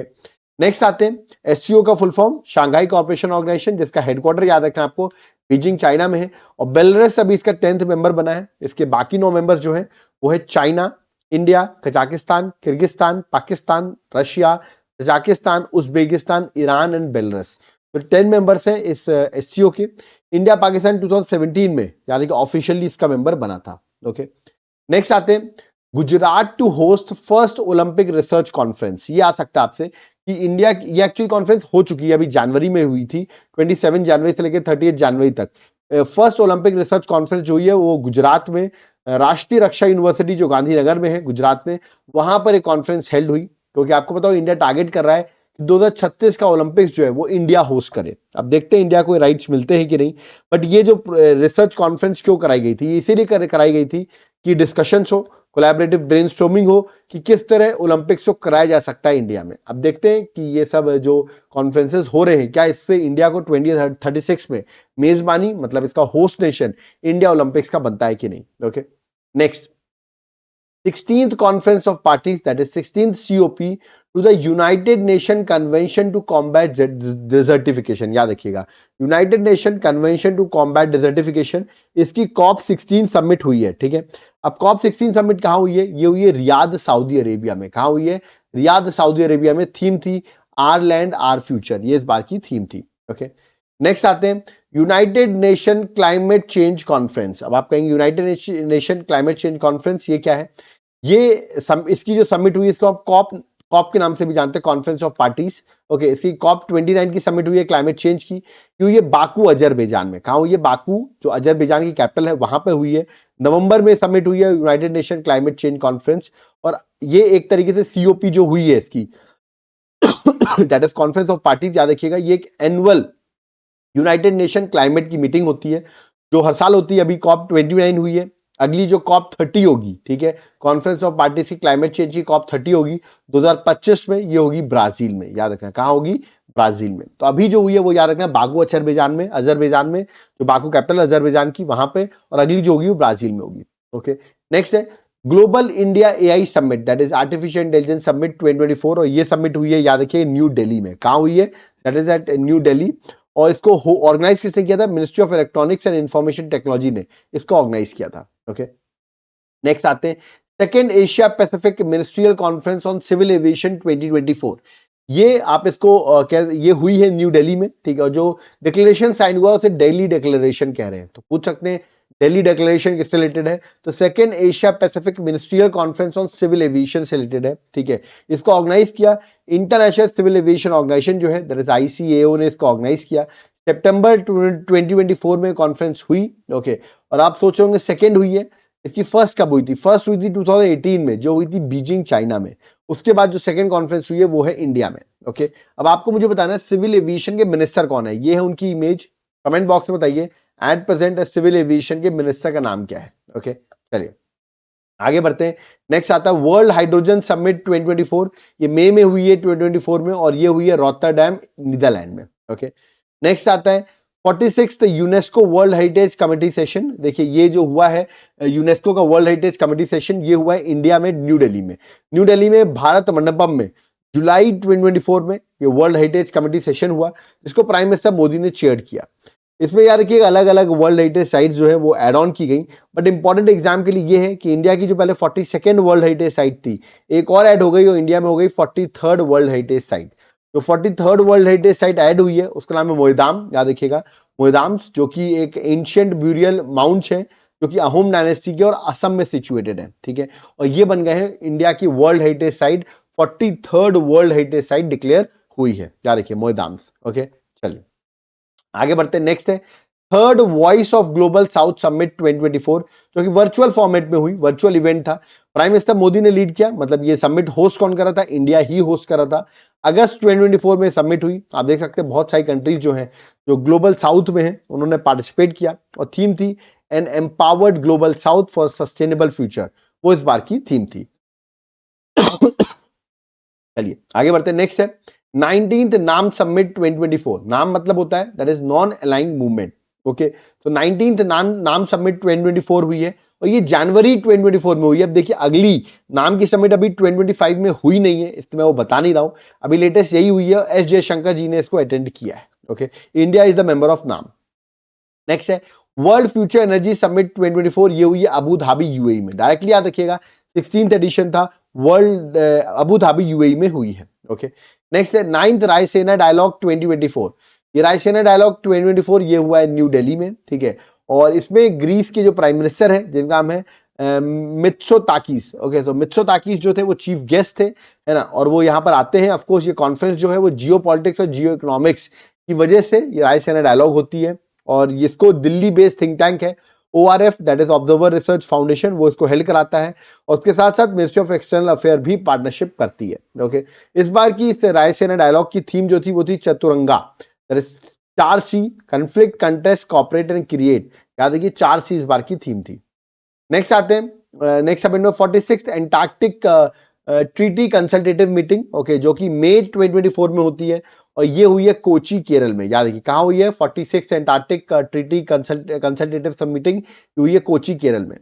नेक्स्ट आते हैं एससीओ का full form Shanghai corporation organisation, जिसका हेडक्वार्टर याद रखना आपको बीजिंग चाइना में है। और बेलारूस अभी इसका 10th मेंबर बना है। इसके बाकी 9 मेंबर्स जो है वो है China, India, Kazakhstan, Kyrgyzstan, Pakistan, Russia, Tajikistan, Uzbekistan, Iran and Belarus. तो 10 मेंबर्स हैं इस एससीओ के। इंडिया पाकिस्तान 2017 में यानी कि ऑफिशियली इसका मेंबर बना था। ओके, नेक्स्ट आते हैं Gujarat to host first Olympic research conference. ये आ सकता है आपसे कि इंडिया, ये एक्चुअली कॉन्फ्रेंस हो चुकी है, अभी जनवरी में हुई थी, 27 जनवरी से लेकर 30 जनवरी तक। फर्स्ट ओलंपिक रिसर्च कॉन्फ्रेंस जो है वो गुजरात में राष्ट्रीय रक्षा यूनिवर्सिटी जो गांधीनगर में है गुजरात में, वहां पर एक कॉन्फ्रेंस हेल्ड हुई। क्योंकि आपको पता हो इंडिया टारगेट कर रहा है 2036 का ओलंपिक्स जो है वो इंडिया होस्ट करे। अब देखते हैं इंडिया को राइट्स मिलते हैं कि नहीं। बट ये जो रिसर्च कॉन्फ्रेंस क्यों कराई गई थी, इसीलिए कराई गई थी कि डिस्कशंस हो, कोलैबोरेटिव ब्रेनस्टॉर्मिंग हो कि किस तरह ओलंपिक्स को कराया जा सकता है इंडिया में। अब देखते हैं कि ये सब जो कॉन्फ्रेंसेस हो रहे हैं क्या इससे इंडिया को 2036 में मेजबानी, मतलब इसका होस्ट नेशन इंडिया ओलंपिक्स का बनता है कि नहीं। Okay, next 16th Conference of Parties, that is 16th COP to the United Nation Convention to Combat Desertification। याद रखिएगा united nation convention to combat desertification, इसकी COP 16 सबमिट हुई है। ठीक है, अब COP 16 सबमिट कहां हुई है, ये हुई है रियाद सऊदी अरेबिया में। कहां हुई है, रियाद सऊदी अरेबिया में। थीम थी आर लैंड आर फ्यूचर, ये इस बार की थीम थी। ओके, नेक्स्ट आते हैं United nation climate change conference. अब आप कहेंगे United nation climate change conference ये क्या है, ये इसकी जो समिट हुई इसको आप कॉप के नाम से भी जानते हैं, कॉन्फ्रेंस ऑफ पार्टीज। ओके, इसकी COP 29 की समिट हुई है क्लाइमेट चेंज की, क्यों ये बाकू अजरबैजान में। कहा हुई है, बाकू जो अजरबैजान की कैपिटल है वहां पे हुई है। नवंबर में समिट हुई है United nation climate change conference. और ये एक तरीके से COP जो हुई है इसकी that is conference of parties. याद रखिएगा ये एक एनुअल यूनाइटेड नेशन क्लाइमेट की मीटिंग होती है जो हर साल होती है। अभी COP 29 हुई है, अगली जो COP 30 होगी, ठीक है, कॉन्फ्रेंस ऑफ पार्टीज की क्लाइमेट चेंज की COP 30 होगी 2025 में, ये होगी ब्राजील में। याद रखना कहां होगी, ब्राजील में। तो अभी जो हुई है वो याद रखना बाकू अजरबैजान में, जो बाकू कैपिटल अजरबैजान की वहां पे, और अगली जो होगी वो ब्राजील में होगी। ओके, नेक्स्ट है global India AI summit, that is artificial intelligence summit 2024, और ये समिट हुई है याद रखिए न्यू दिल्ली में। कहां हुई है, that is at New Delhi. और इसको ऑर्गेनाइज किसने किया था, ministry of electronics and information technology ने इसको ऑर्गेनाइज किया था। ओके, नेक्स्ट आते हैं second Asia Pacific ministerial conference on civil aviation 2024। ये आप इसको ये हुई है न्यू दिल्ली में। ठीक है, और जो डिक्लेरेशन साइन हुआ उसे दिल्ली डिक्लेरेशन कह रहे हैं। तो पूछ सकते हैं दिल्ली डिक्लेरेशन किससे रिलेटेड है, तो second Asia Pacific ministerial conference on civil aviation से रिलेटेड है। ठीक है, इसको ऑर्गेनाइज किया इंटरनेशनल सिविल एविएशन ऑर्गेनाइजेशन जो है दैट इज ICAO ने इसको ऑर्गेनाइज किया। सितंबर 2024 में कॉन्फ्रेंस हुई। ओके, और आप सोच रहे होंगे सेकेंड हुई है, इसकी फर्स्ट कब हुई थी? फर्स्ट हुई थी 2018 में, जो हुई थी बीजिंग चाइना में। उसके बाद जो सेकंड कॉन्फ्रेंस हुई है वो है इंडिया में। ओके, अब आपको मुझे बताना है सिविल एविएशन के मिनिस्टर कौन है, ये है उनकी इमेज। कमेंट बॉक्स में बताइए एट प्रेजेंट सिविल एविएशन के मिनिस्टर का नाम क्या है। ओके, चलिए आगे बढ़ते हैं। नेक्स्ट आता है वर्ल्ड हाइड्रोजन समिट 2024। ये मई में हुई है 2024 में, और ये हुई है रॉटरडैम नीदरलैंड में। ओके, नेक्स्ट आता है 46th UNESCO world heritage committee session. देखिए ये जो हुआ है यूनेस्को का वर्ल्ड हेरिटेज कमेटी सेशन, ये हुआ है इंडिया में, न्यू दिल्ली में। न्यू दिल्ली में भारत मंडपम में जुलाई 2024 में ये वर्ल्ड हेरिटेज कमेटी सेशन हुआ, जिसको प्राइम मिनिस्टर मोदी ने चेयर किया। इसमें यार कि अलग अलग वर्ल्ड हेरिटेज साइट्स जो है वो एड ऑन की गई, बट इंपॉर्टेंट एग्जाम के लिए ये है कि इंडिया की जो पहले 42nd वर्ल्ड हेरिटेज साइट थी, एक और ऐड हो गई और इंडिया में हो गई 43rd वर्ल्ड हेरिटेज साइट। तो 43rd world heritage site add हुई है, उसका नाम है मोइदाम, याद रखिएगा मोइदाम, जो कि एक एंशियंट ब्यूरियल माउंट है, जो कि अहोम डायनेस्टी के और असम में सिचुएटेड है। ठीक है, और ये बन गए हैं इंडिया की world heritage site, 43rd world heritage site declare हुई है, याद रखिए मोइदाम्स। ओके, चलिए आगे बढ़ते हैं। नेक्स्ट है third voice of global south summit 2024, जो कि वर्चुअल फॉर्मेट में हुई, वर्चुअल इवेंट था। प्राइम मिनिस्टर मोदी ने लीड किया, मतलब ये समिट होस्ट कौन कर रहा था? इंडिया ही होस्ट कर रहा था। अगस्त 2024 में समिट हुई। आप देख सकते हैं बहुत सारी कंट्रीज जो हैं जो ग्लोबल साउथ में हैं उन्होंने पार्टिसिपेट किया, और थीम थी an empowered global south for sustainable future, वो इस बार की थीम थी। चलिए आगे बढ़ते हैं। नेक्स्ट है 19th नाम समिट 2024। नाम मतलब होता है that is non aligned movement. Okay, तो 19th नाम समिट 2024 हुई है, और ये जनवरी 2024 में हुई है। अब देखिए अगली नाम की समिट अभी 2025 में हुई नहीं है, इसलिए मैं वो बता नहीं रहा हूं, अभी लेटेस्ट यही हुई है, एस जयशंकर जी ने इसको अटेंड किया है। Okay, India is the member of नाम। नेक्स्ट है वर्ल्ड फ्यूचर एनर्जी समिट 2024। ये हुई है अबू धाबी यूएई में। डायरेक्टली याद रखिएगा 16th एडिशन था, वर्ल्ड अबू धाबी यूएई में हुई है। ओके, नेक्स्ट है 9th रायसेना डायलॉग 2024। ये रायसेना डायलॉग 2024 ये हुआ है न्यू दिल्ली में। ठीक है, और इसमें ग्रीस के जो प्राइम मिनिस्टर है जिनका नाम है मित्सोताकिस। ओके, तो मित्सोताकिस जो थे वो चीफ गेस्ट थे, है ना, और वो यहाँ पर आते हैं। ऑफकोर्स ये कॉन्फ्रेंस जो है वो जियो पॉलिटिक्स और जियो इकोनॉमिक्स की वजह से ये रायसेना डायलॉग होती है, और इसको दिल्ली बेस्ड थिंक टैंक है ORF, that is observer research foundation, वो इसको हेल्प कराता है, और उसके साथ साथ मिनिस्ट्री ऑफ एक्सटर्नल अफेयर भी पार्टनरशिप करती है। ओके, इस बार की इस रायसेना डायलॉग की थीम जो थी वो थी Chaturanga, that is 4C, conflict, contest, cooperate and create. याद रखिए 4C इस बार की थीम थी। नेक्स्ट आते हैं नेक्स्ट समिट में 46th Antarctic treaty consultative meeting. Okay, जो कि मई 2024 में होती है, और ये हुई है कोची केरल में। याद रखिए कहां हुई है? 46th Antarctic treaty consultative meeting हुई है कोची केरल में।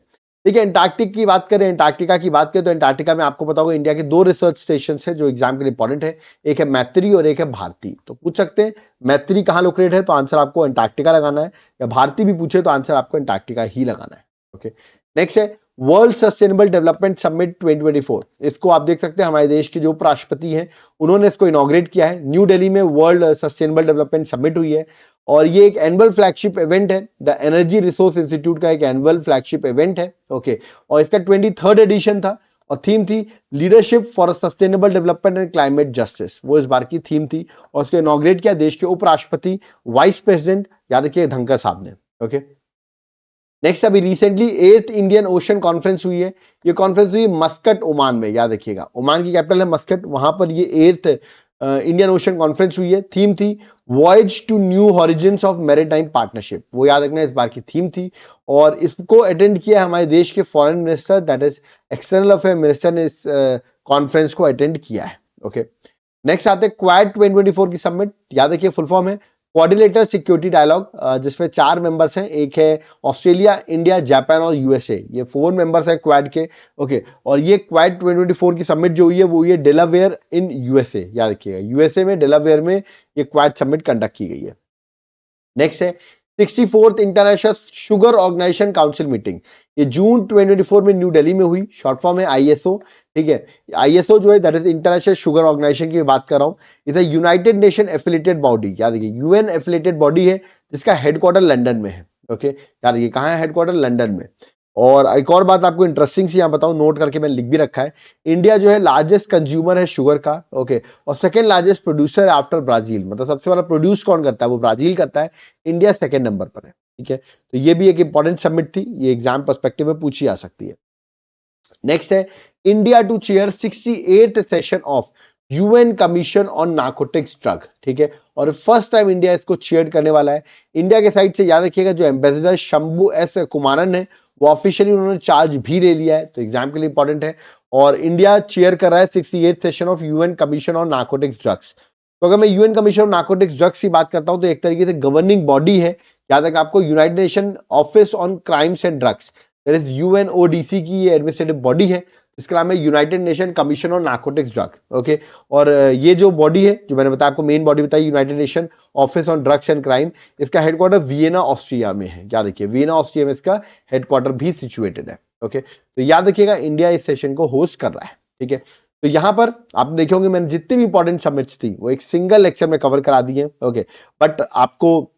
ठीक है, एंटार्क्टिक की बात करें, एंटार्क्टिका की बात करें, तो एंटार्क्टिका में आपको पता होगा इंडिया के 2 रिसर्च स्टेशन है जो एग्जाम के लिए इंपॉर्टेंट है, एक है मैत्री और एक है भारती। तो पूछ सकते हैं मैत्री कहां लोकेटेड है, तो आंसर आपको एंटार्क्टिका लगाना है, या भारती भी पूछे तो आंसर आपको एंटार्क्टिका ही लगाना है। ओके, नेक्स्ट है वर्ल्ड सस्टेनेबल डेवलपमेंट समिट 2024। इसको आप देख सकते हैं हमारे देश के जो उपराष्ट्रपति हैं उन्होंने इसको इनॉग्रेट किया है। न्यू दिल्ली में वर्ल्ड सस्टेनेबल डेवलपमेंट समिट हुई है, और ये एक एनुअल फ्लैगशिप इवेंट है, द एनर्जी रिसोर्स इंस्टीट्यूट का एक एनुअल फ्लैगशिप इवेंट है। ओके, और इसका 23rd एडिशन था, और थीम थी leadership for sustainable development and climate justice, वो इस बार की थीम थी, और उसको इनॉग्रेट किया देश के उपराष्ट्रपति वाइस प्रेसिडेंट, याद रखिए धनखड़ साहब ने। ओके, नेक्स्ट अभी recently 8th Indian ocean conference हुई है। ये कॉन्फ्रेंस हुई मस्कट ओमान में, याद रखिएगा ओमान की कैपिटल है मस्कट, वहां पर ये 8th इंडियन ओशन कॉन्फ्रेंस हुई है। थीम थी voyage to new horizons of maritime partnership, वो याद रखना इस बार की थीम थी, और इसको अटेंड किया हमारे देश के foreign minister, that is external affair minister ने इस कॉन्फ्रेंस को अटेंड किया है। ओके, नेक्स्ट आते हैं क्वाड 2024 की समिट। याद रखिए फुल फॉर्म है कोऑर्डिनेटर सिक्योरिटी डायलॉग, जिसमें 4 मेंबर्स हैं, एक है ऑस्ट्रेलिया, इंडिया, जापान और यूएसए, ये 4 मेंबर्स हैं क्वाड के। ओके, और ये क्वाड 2024 की समिट जो हुई है वो हुई है डेलावेयर इन यूएसए, याद रखिएगा यूएसए में डेलावेयर में ये क्वाड समिट कंडक्ट की गई है। नेक्स्ट है 64th international sugar organisation council meeting, ये जून 2024 में न्यू दिल्ली में हुई, शॉर्ट फॉर्म है ISO। ठीक है, ISO जो है that is international sugar organisation की बात कर रहा हूं, is a united nation affiliated body, याद रखिए UN एफिलिएटेड बॉडी है जिसका हेडक्वार्टर लंदन में है। ओके, याद रखिए कहां है हेडक्वार्टर? लंदन में। और एक और बात आपको इंटरेस्टिंग सी यहाँ बताऊं, नोट करके मैंने लिख भी रखा है, इंडिया जो है लार्जेस्ट कंज्यूमर है शुगर का, ओके, और सेकंड लार्जेस्ट प्रोड्यूसर है आफ्टर ब्राजील, मतलब सबसे बड़ा प्रोड्यूस कौन करता है, वो ब्राजील करता है, इंडिया सेकंड नंबर पर है, ठीक है। तो ये भी एक इंपॉर्टेंट सबमिट थी, ये एग्जाम पर्सपेक्टिव में पूछी जा सकती है। नेक्स्ट है India to chair 68th session of UN commission on narcotics drug, ठीक है, और फर्स्ट टाइम इंडिया इसको चेयर करने वाला है। इंडिया के साइड से याद रखिएगा जो एम्बेसडर शंभू एस कुमारन है वो ऑफिशियली उन्होंने चार्ज भी ले लिया है, तो एग्जाम के लिए इंपॉर्टेंट है। और इंडिया चेयर कर रहा है 68th session of UN commission on narcotics drugs. तो अगर मैं UN commission on narcotics drugs की बात करता हूं तो एक तरीके से गवर्निंग बॉडी है, याद रखिए आपको, United nation office on crimes and drugs, that is UNODC की ये एडमिनिस्ट्रेटिव बॉडी है। इसका नाम है United nation commission on narcotics drug, okay. और ये जो बॉडी है, जो मैंने बताया आपको मेन बॉडी बताई, United nation office on drugs and crime, इसका हेडक्वार्टर वियना ऑस्ट्रिया में है, याद रखिए वियना ऑस्ट्रिया में इसका हेडक्वार्टर भी सिचुएटेड है, ओके। तो याद रखिएगा इंडिया इस सेशन को होस्ट कर रहा है, ठीक है। तो यहां पर आप देखे होंगे मैंने जितनी भी इंपॉर्टेंट सबमिट्स थी वो एक सिंगल लेक्चर में कवर करा दी है, ओके। बट आपको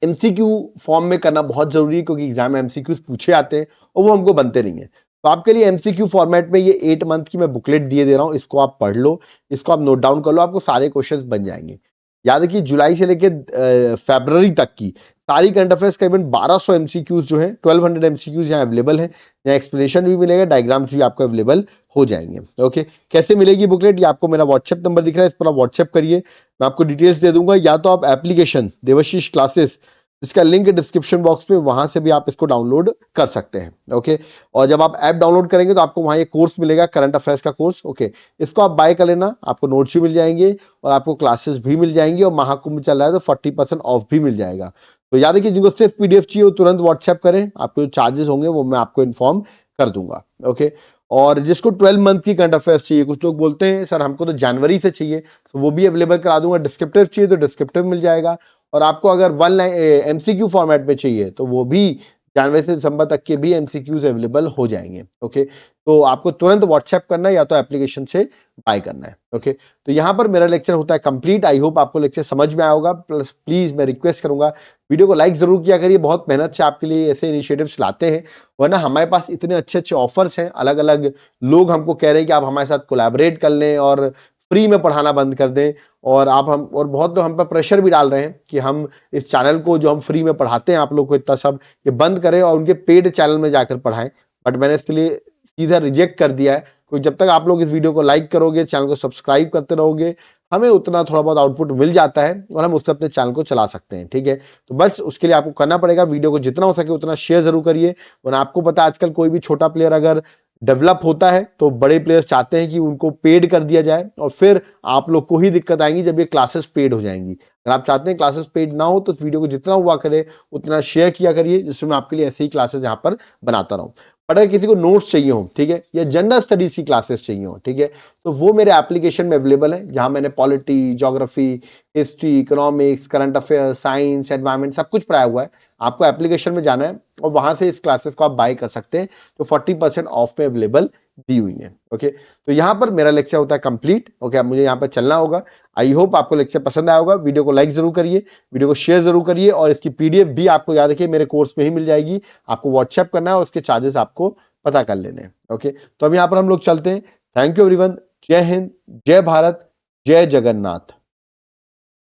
एमसीक्यू फॉर्म में करना बहुत जरूरी है, क्योंकि एग्जाम में एमसीक्यूज पूछे आते हैं और वो हमको बनते नहीं है। तो आपके लिए एमसीक्यू फॉर्मेट में ये 8 मंथ की मैं बुकलेट दिए दे रहा हूं, इसको आप पढ़ लो, इसको आप नोट डाउन कर लो, आपको सारे क्वेश्चंस बन जाएंगे। याद रखिए जुलाई से लेकर फरवरी तक की सारी करंट अफेयर्स करीबन 1200 एमसीक्यूज जो है, 1200 एमसीक्यूज यहाँ अवेलेबल है, यहाँ एक्सप्लेनेशन भी मिलेगा, डायग्राम्स भी आपको अवेलेबल हो जाएंगे, ओके। कैसे मिलेगी बुकलेट, ये आपको मेरा व्हाट्सएप नंबर दिख रहा है, इस पर आप व्हाट्सएप करिए, मैं आपको डिटेल्स दे दूंगा, या तो आप एप्लीकेशन देवाशीष क्लासेस, इसका लिंक डिस्क्रिप्शन बॉक्स में, वहां से भी आप इसको डाउनलोड कर सकते हैं, ओके। और जब आप ऐप डाउनलोड करेंगे तो आपको वहां ये कोर्स मिलेगा, करंट अफेयर्स का कोर्स, ओके। इसको आप बाय कर लेना, आपको नोट्स भी मिल जाएंगे और आपको क्लासेस भी मिल जाएंगी, और महाकुंभ चल रहा है तो 40% ऑफ भी मिल जाएगा। तो याद रखिए जिनको सिर्फ पीडीएफ चाहिए वो तुरंत व्हाट्सएप करें, आपको जो चार्जेस होंगे वो मैं आपको इन्फॉर्म कर दूंगा, ओके। और जिसको 12 मंथ की करंट अफेयर्स चाहिए, कुछ लोग बोलते हैं सर हमको तो जनवरी से चाहिए, तो वो भी अवेलेबल करा दूंगा। डिस्क्रिप्टिव चाहिए तो डिस्क्रिप्टिव मिल जाएगा, और आपको अगर वन एमसीक्यू फॉर्मेट में चाहिए तो वो भी जनवरी से दिसंबर तक के भी एमसीक्यूज अवेलेबल हो जाएंगे, ओके। तो आपको तुरंत व्हाट्सएप करना है या तो एप्लीकेशन से बाय करना है, ओके। तो यहां पर मेरा लेक्चर होता है कंप्लीट। आई होप आपको लेक्चर समझ में आया होगा। प्लस प्लीज मैं रिक्वेस्ट करूंगा वीडियो को लाइक जरूर किया करिए, बहुत मेहनत से आपके लिए ऐसे इनिशिएटिव्स लाते हैं, वरना हमारे पास इतने अच्छे अच्छे ऑफर्स हैं, अलग अलग लोग हमको कह रहे हैं कि आप हमारे साथ कोलैबोरेट कर लें और फ्री में पढ़ाना बंद कर दें, और आप हम और बहुत लोग हम पर प्रेशर भी डाल रहे हैं कि हम इस चैनल को जो हम फ्री में पढ़ाते हैं आप लोग को इतना सब, ये बंद करें और उनके पेड चैनल में जाकर पढ़ाएं। बट मैंने इसके लिए सीधा रिजेक्ट कर दिया है, क्योंकि जब तक आप लोग इस वीडियो को लाइक करोगे, चैनल को सब्सक्राइब करते रहोगे, हमें उतना थोड़ा बहुत आउटपुट मिल जाता है और हम उससे अपने चैनल को चला सकते हैं, ठीक है। तो बस उसके लिए आपको करना पड़ेगा, वीडियो को जितना हो सके उतना शेयर जरूर करिए। और आपको पता है आजकल कोई भी छोटा प्लेयर अगर डेवलप होता है तो बड़े प्लेयर्स चाहते हैं कि उनको पेड कर दिया जाए, और फिर आप लोग को ही दिक्कत आएंगी जब ये क्लासेस पेड हो जाएंगी। अगर आप चाहते हैं क्लासेस पेड ना हो तो इस वीडियो को जितना हुआ करे उतना शेयर किया करिए, जिसमें मैं आपके लिए ऐसे ही क्लासेस यहाँ पर बनाता रहूं। बट अगर किसी को नोट्स चाहिए हो, ठीक है, या जनरल स्टडीज की क्लासेस चाहिए हो, ठीक है, तो वो मेरे एप्लीकेशन में अवेलेबल है, जहां मैंने polity, geography, history, economics, current affair, science, environment सब कुछ पढ़ाया हुआ है। आपको एप्लीकेशन में जाना है और वहां से इस क्लासेस को आप बाय कर सकते हैं, तो 40% ऑफ में अवेलेबल दी हुई है, ओके। तो यहां पर मेरा लेक्चर होता है कंप्लीट, ओके। अब मुझे यहां पर चलना होगा। आई होप आपको लेक्चर पसंद आया होगा। वीडियो को लाइक जरूर करिए, वीडियो को शेयर जरूर करिए, और इसकी पीडीएफ भी आपको याद रखिए मेरे कोर्स में ही मिल जाएगी। आपको व्हाट्सएप करना है और उसके चार्जेस आपको पता कर लेने हैं, ओके। तो अब यहां पर हम लोग चलते हैं। Thank you everyone. जय हिंद, जय भारत, जय जगन्नाथ।